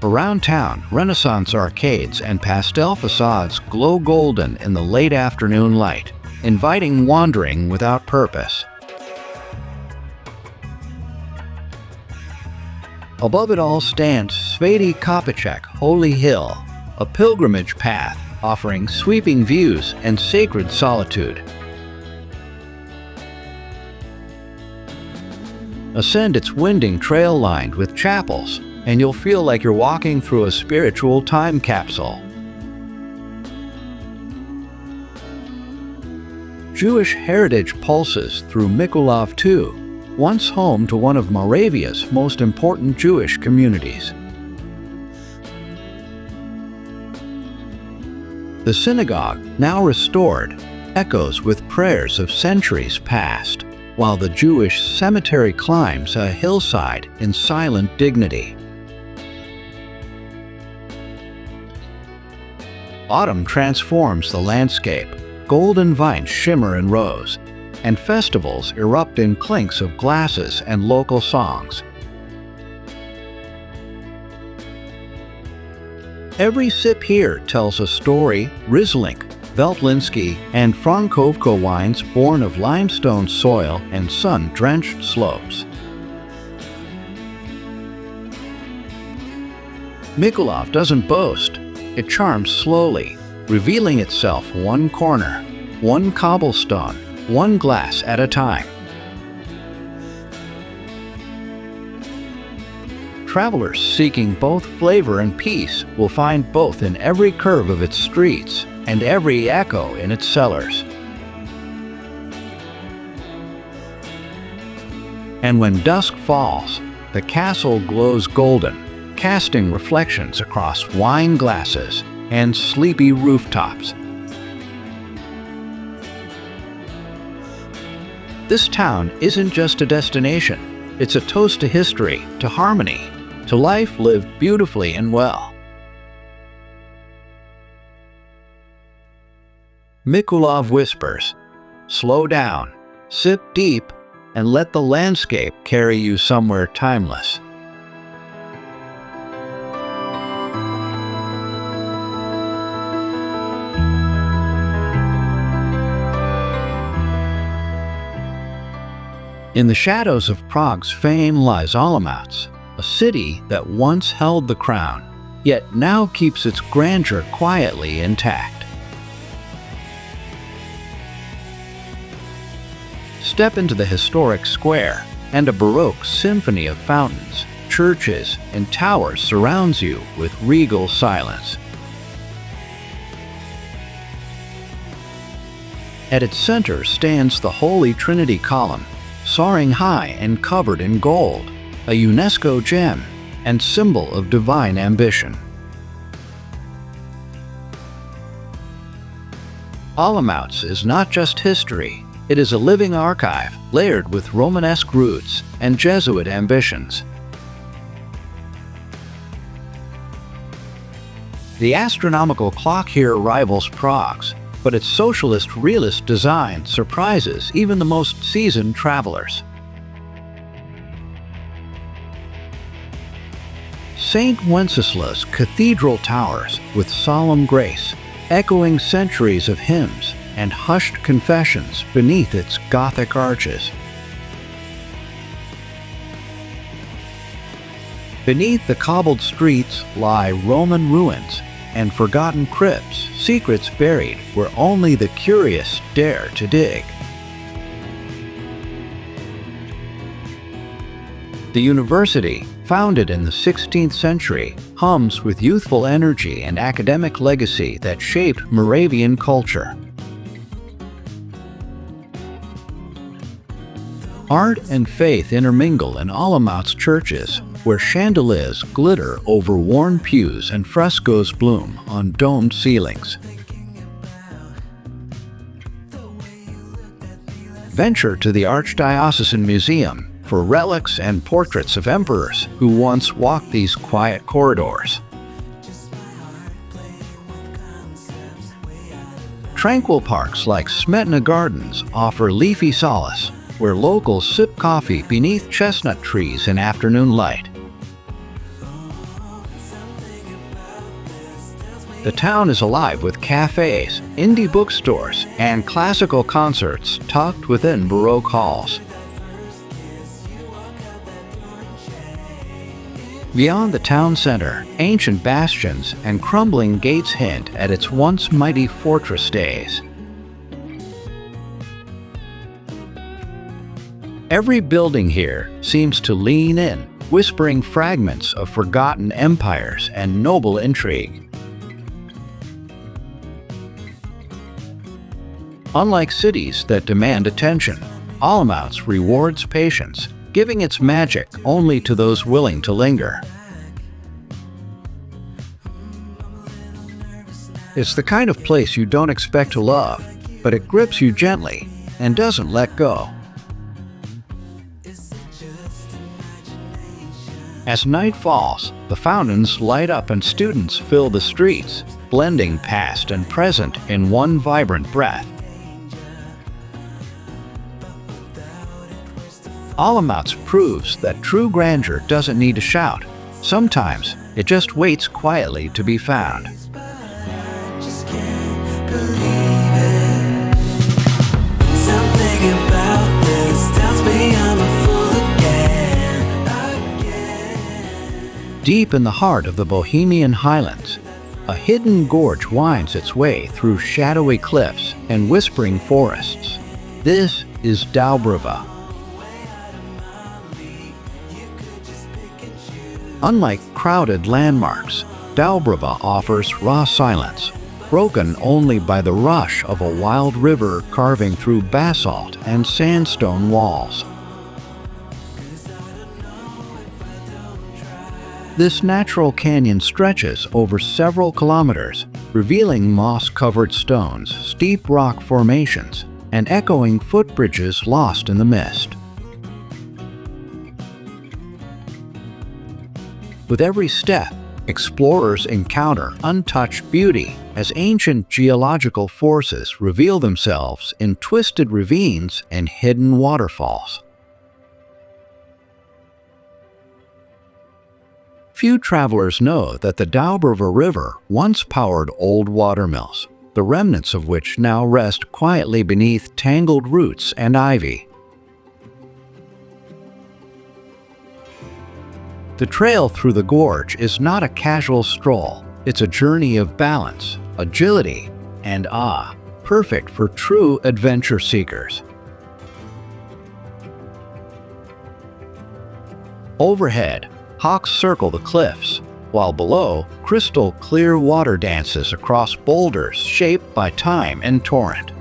Around town, Renaissance arcades and pastel facades glow golden in the late afternoon light, inviting wandering without purpose. Above it all stands St.Vitus Cathedral Holy Hill, a pilgrimage path offering sweeping views and sacred solitude. Ascend its winding trail lined with chapels, and you'll feel like you're walking through a spiritual time capsule. Jewish heritage pulses through Mikulov too, once home to one of Moravia's most important Jewish communities. The synagogue, now restored, echoes with prayers of centuries past, while the Jewish cemetery climbs a hillside in silent dignity. Autumn transforms the landscape. Golden vines shimmer in rows, and festivals erupt in clinks of glasses and local songs. Every sip here tells a story. Riesling, Veltlinsky, and Frankovka wines born of limestone soil and sun-drenched slopes. Mikulov doesn't boast. It charms slowly, revealing itself one corner, one cobblestone, one glass at a time. Travelers seeking both flavor and peace will find both in every curve of its streets and every echo in its cellars. And when dusk falls, the castle glows golden, casting reflections across wine glasses and sleepy rooftops. This town isn't just a destination, it's a toast to history, to harmony, to life lived beautifully and well. Mikulov whispers, slow down, sip deep, and let the landscape carry you somewhere timeless. In the shadows of Prague's fame lies Olomouc, a city that once held the crown, yet now keeps its grandeur quietly intact. Step into the historic square, and a Baroque symphony of fountains, churches, and towers surrounds you with regal silence. At its center stands the Holy Trinity column, soaring high and covered in gold, a UNESCO gem and symbol of divine ambition. Olomouc is not just history, it is a living archive layered with Romanesque roots and Jesuit ambitions. The astronomical clock here rivals Prague's, but its socialist realist design surprises even the most seasoned travelers. St. Wenceslas Cathedral towers with solemn grace, echoing centuries of hymns and hushed confessions beneath its Gothic arches. Beneath the cobbled streets lie Roman ruins and forgotten crypts, secrets buried where only the curious dare to dig. The university, founded in the 16th century, hums with youthful energy and academic legacy that shaped Moravian culture. Art and faith intermingle in Olomouc's churches, where chandeliers glitter over worn pews and frescoes bloom on domed ceilings. Venture to the Archdiocesan Museum for relics and portraits of emperors who once walked these quiet corridors. Tranquil parks like Smetana Gardens offer leafy solace, where locals sip coffee beneath chestnut trees in afternoon light. The town is alive with cafes, indie bookstores, and classical concerts tucked within Baroque halls. Beyond the town center, ancient bastions and crumbling gates hint at its once mighty fortress days. Every building here seems to lean in, whispering fragments of forgotten empires and noble intrigue. Unlike cities that demand attention, Olomouc rewards patience, giving its magic only to those willing to linger. It's the kind of place you don't expect to love, but it grips you gently and doesn't let go. As night falls, the fountains light up and students fill the streets, blending past and present in one vibrant breath. Olomouc proves that true grandeur doesn't need to shout. Sometimes it just waits quietly to be found. Something about this tells me I'm a fool again. Deep in the heart of the Bohemian Highlands, a hidden gorge winds its way through shadowy cliffs and whispering forests. This is Doubrava. Unlike crowded landmarks, Doubrava offers raw silence, broken only by the rush of a wild river carving through basalt and sandstone walls. This natural canyon stretches over several kilometers, revealing moss-covered stones, steep rock formations, and echoing footbridges lost in the mist. With every step, explorers encounter untouched beauty as ancient geological forces reveal themselves in twisted ravines and hidden waterfalls. Few travelers know that the Doubrava River once powered old watermills, the remnants of which now rest quietly beneath tangled roots and ivy. The trail through the gorge is not a casual stroll. It's a journey of balance, agility, and awe, perfect for true adventure seekers. Overhead, hawks circle the cliffs, while below, crystal clear water dances across boulders shaped by time and torrent.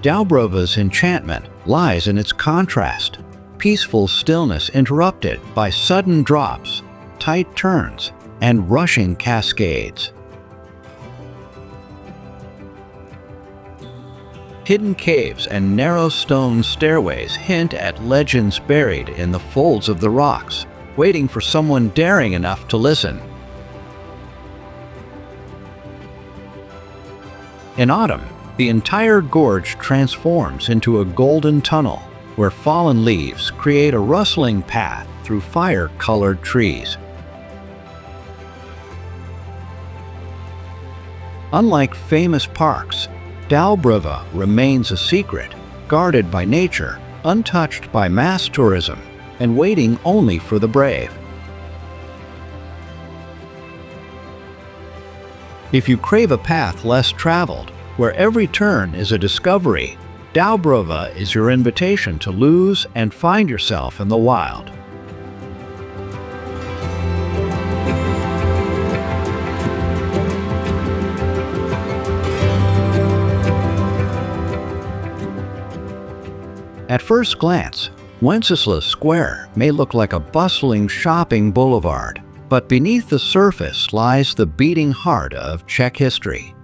Doubrava's enchantment lies in its contrast, peaceful stillness interrupted by sudden drops, tight turns, and rushing cascades. Hidden caves and narrow stone stairways hint at legends buried in the folds of the rocks, waiting for someone daring enough to listen. In autumn, the entire gorge transforms into a golden tunnel where fallen leaves create a rustling path through fire-colored trees. Unlike famous parks, Doubrava remains a secret, guarded by nature, untouched by mass tourism, and waiting only for the brave. If you crave a path less traveled, where every turn is a discovery, Doubrava is your invitation to lose and find yourself in the wild. At first glance, Wenceslas Square may look like a bustling shopping boulevard, but beneath the surface lies the beating heart of Czech history.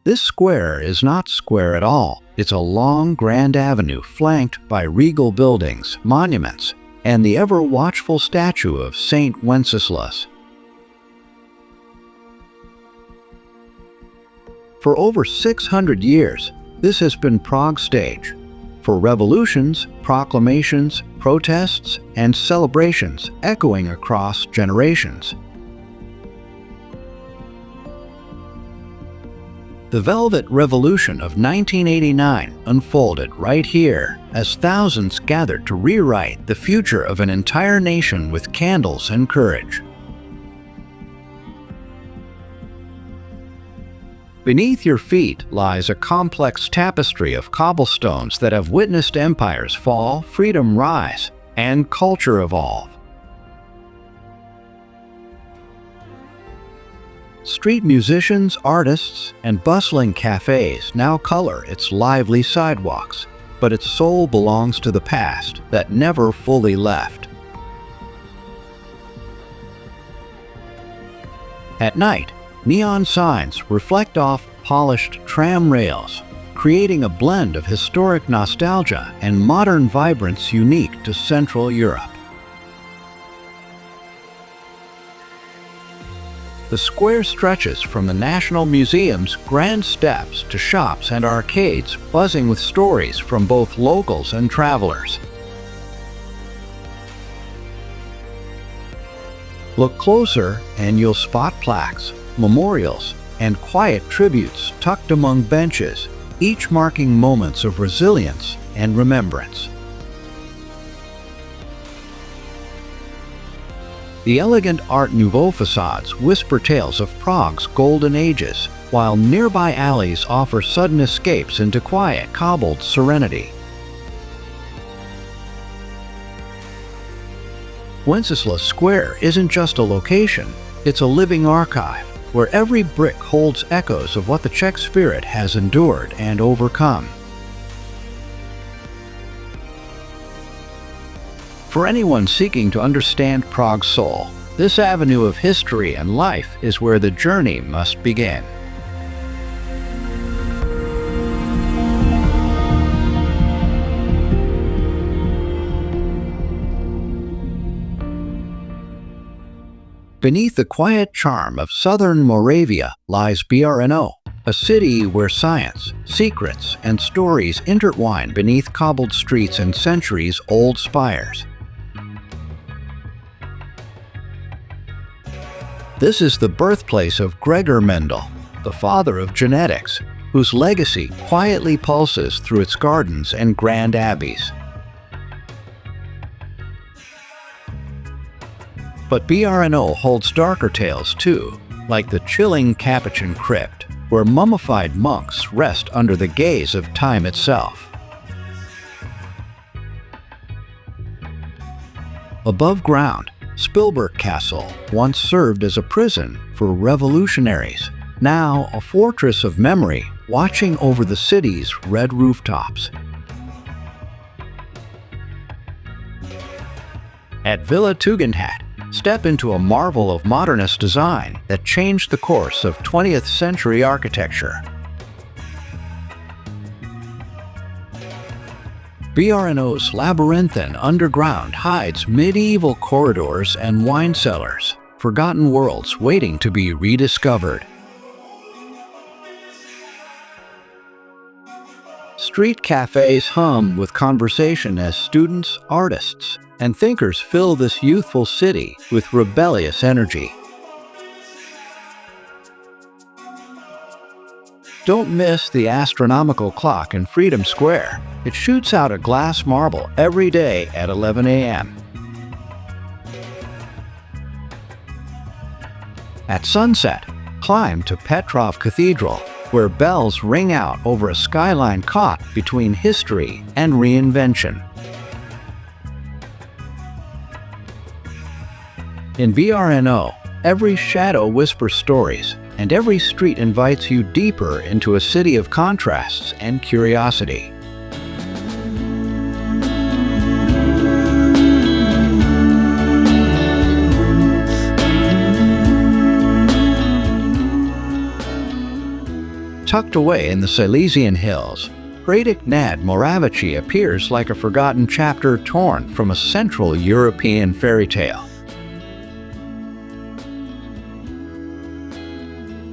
This square is not square at all. It's a long, grand avenue flanked by regal buildings, monuments, and the ever-watchful statue of Saint Wenceslas. For over 600 years, this has been Prague's stage for revolutions, proclamations, protests, and celebrations echoing across generations. The Velvet Revolution of 1989 unfolded right here as thousands gathered to rewrite the future of an entire nation with candles and courage. Beneath your feet lies a complex tapestry of cobblestones that have witnessed empires fall, freedom rise, and culture evolve. Street musicians, artists, and bustling cafes now color its lively sidewalks, but its soul belongs to the past that never fully left. At night, neon signs reflect off polished tram rails, creating a blend of historic nostalgia and modern vibrance unique to Central Europe. The square stretches from the National Museum's grand steps to shops and arcades buzzing with stories from both locals and travelers. Look closer and you'll spot plaques, memorials, and quiet tributes tucked among benches, each marking moments of resilience and remembrance. The elegant Art Nouveau facades whisper tales of Prague's golden ages, while nearby alleys offer sudden escapes into quiet, cobbled serenity. Wenceslas Square isn't just a location, it's a living archive, where every brick holds echoes of what the Czech spirit has endured and overcome. For anyone seeking to understand Prague's soul, this avenue of history and life is where the journey must begin. Beneath the quiet charm of southern Moravia lies Brno, a city where science, secrets, and stories intertwine beneath cobbled streets and centuries-old spires. This is the birthplace of Gregor Mendel, the father of genetics, whose legacy quietly pulses through its gardens and grand abbeys. But Brno holds darker tales too, like the chilling Capuchin crypt, where mummified monks rest under the gaze of time itself. Above ground, St.Vitus Castle once served as a prison for revolutionaries, now a fortress of memory watching over the city's red rooftops. At Villa Tugendhat, step into a marvel of modernist design that changed the course of 20th century architecture. Brno's labyrinthine underground hides medieval corridors and wine cellars, forgotten worlds waiting to be rediscovered. Street cafes hum with conversation as students, artists, and thinkers fill this youthful city with rebellious energy. Don't miss the astronomical clock in Freedom Square. It shoots out a glass marble every day at 11 a.m. At sunset, climb to Petrov Cathedral, where bells ring out over a skyline caught between history and reinvention. In Brno, every shadow whispers stories, and every street invites you deeper into a city of contrasts and curiosity. Tucked away in the Silesian hills, Hradec nad Moravici appears like a forgotten chapter torn from a Central European fairy tale.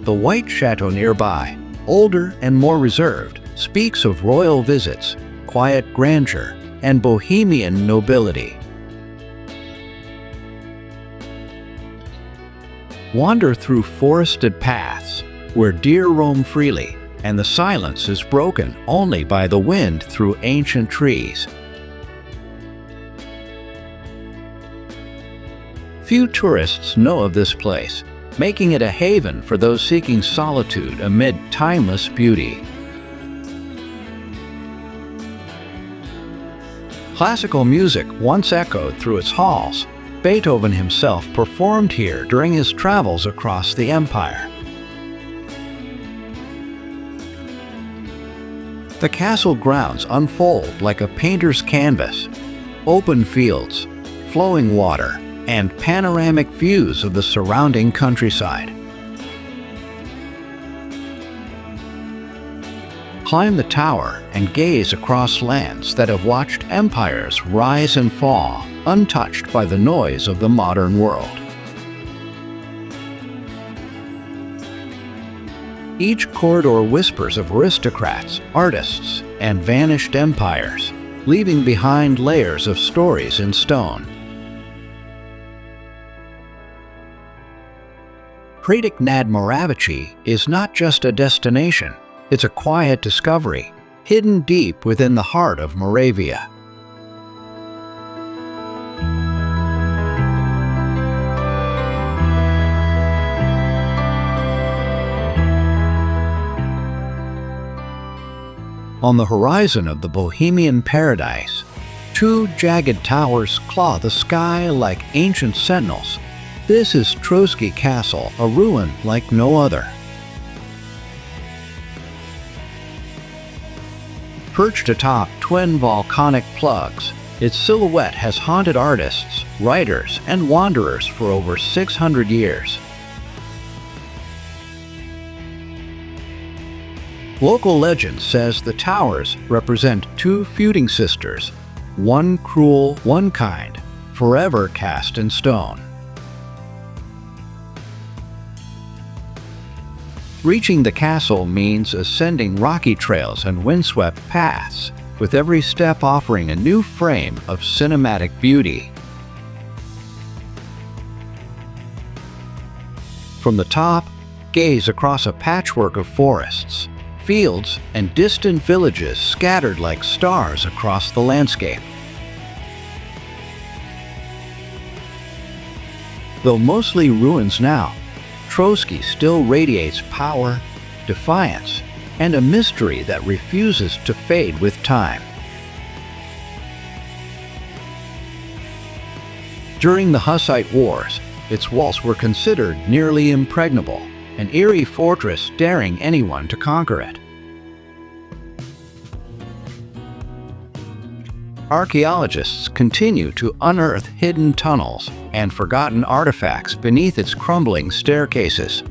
The white chateau nearby, older and more reserved, speaks of royal visits, quiet grandeur, and bohemian nobility. Wander through forested paths, where deer roam freely, and the silence is broken only by the wind through ancient trees. Few tourists know of this place, making it a haven for those seeking solitude amid timeless beauty. Classical music once echoed through its halls. Beethoven himself performed here during his travels across the empire. The castle grounds unfold like a painter's canvas. Open fields, flowing water, and panoramic views of the surrounding countryside. Climb the tower and gaze across lands that have watched empires rise and fall, untouched by the noise of the modern world. Each corridor whispers of aristocrats, artists, and vanished empires, leaving behind layers of stories in stone. Hradec nad Moravici is not just a destination, it's a quiet discovery, hidden deep within the heart of Moravia. On the horizon of the Bohemian paradise, two jagged towers claw the sky like ancient sentinels. This is Trosky Castle, a ruin like no other. Perched atop twin volcanic plugs, its silhouette has haunted artists, writers, and wanderers for over 600 years. Local legend says the towers represent two feuding sisters, one cruel, one kind, forever cast in stone. Reaching the castle means ascending rocky trails and windswept paths, with every step offering a new frame of cinematic beauty. From the top, gaze across a patchwork of forests, fields, and distant villages scattered like stars across the landscape. Though mostly ruins now, Trosky still radiates power, defiance, and a mystery that refuses to fade with time. During the Hussite Wars, its walls were considered nearly impregnable, an eerie fortress daring anyone to conquer it. Archaeologists continue to unearth hidden tunnels and forgotten artifacts beneath its crumbling staircases.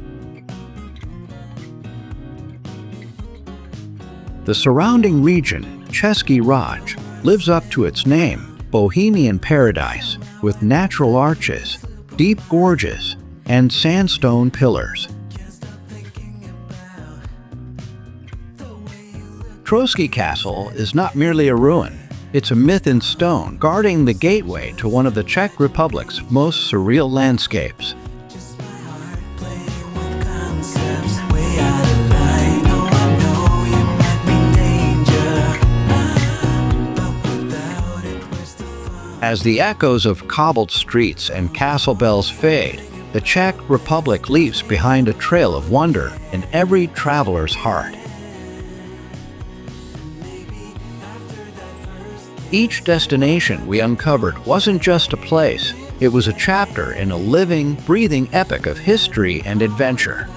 The surrounding region, Český Raj, lives up to its name, Bohemian paradise, with natural arches, deep gorges, and sandstone pillars. Trosky Castle is not merely a ruin. It's a myth in stone, guarding the gateway to one of the Czech Republic's most surreal landscapes. As the echoes of cobbled streets and castle bells fade, the Czech Republic leaves behind a trail of wonder in every traveler's heart. Each destination we uncovered wasn't just a place, it was a chapter in a living, breathing epic of history and adventure.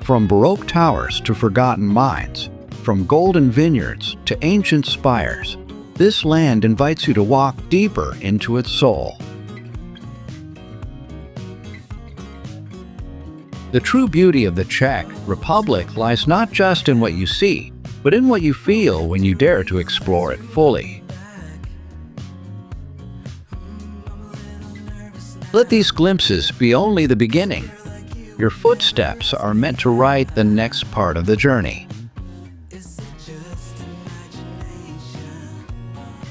From Baroque towers to forgotten mines, from golden vineyards to ancient spires, this land invites you to walk deeper into its soul. The true beauty of the Czech Republic lies not just in what you see, but in what you feel when you dare to explore it fully. Let these glimpses be only the beginning. Your footsteps are meant to write the next part of the journey.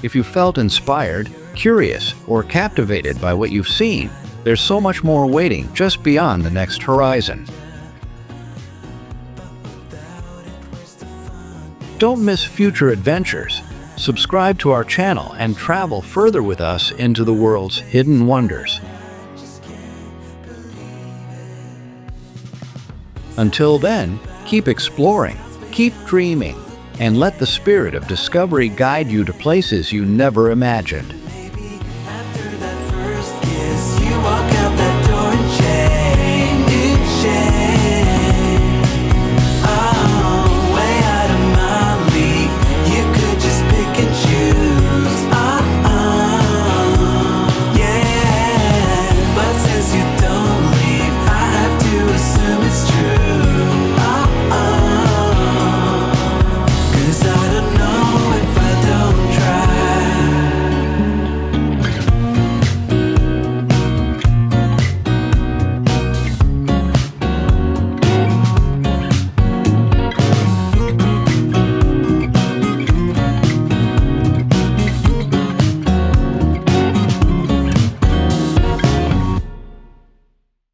If you felt inspired, curious, or captivated by what you've seen, there's so much more waiting just beyond the next horizon. Don't miss future adventures. Subscribe to our channel and travel further with us into the world's hidden wonders. Until then, keep exploring, keep dreaming, and let the spirit of discovery guide you to places you never imagined.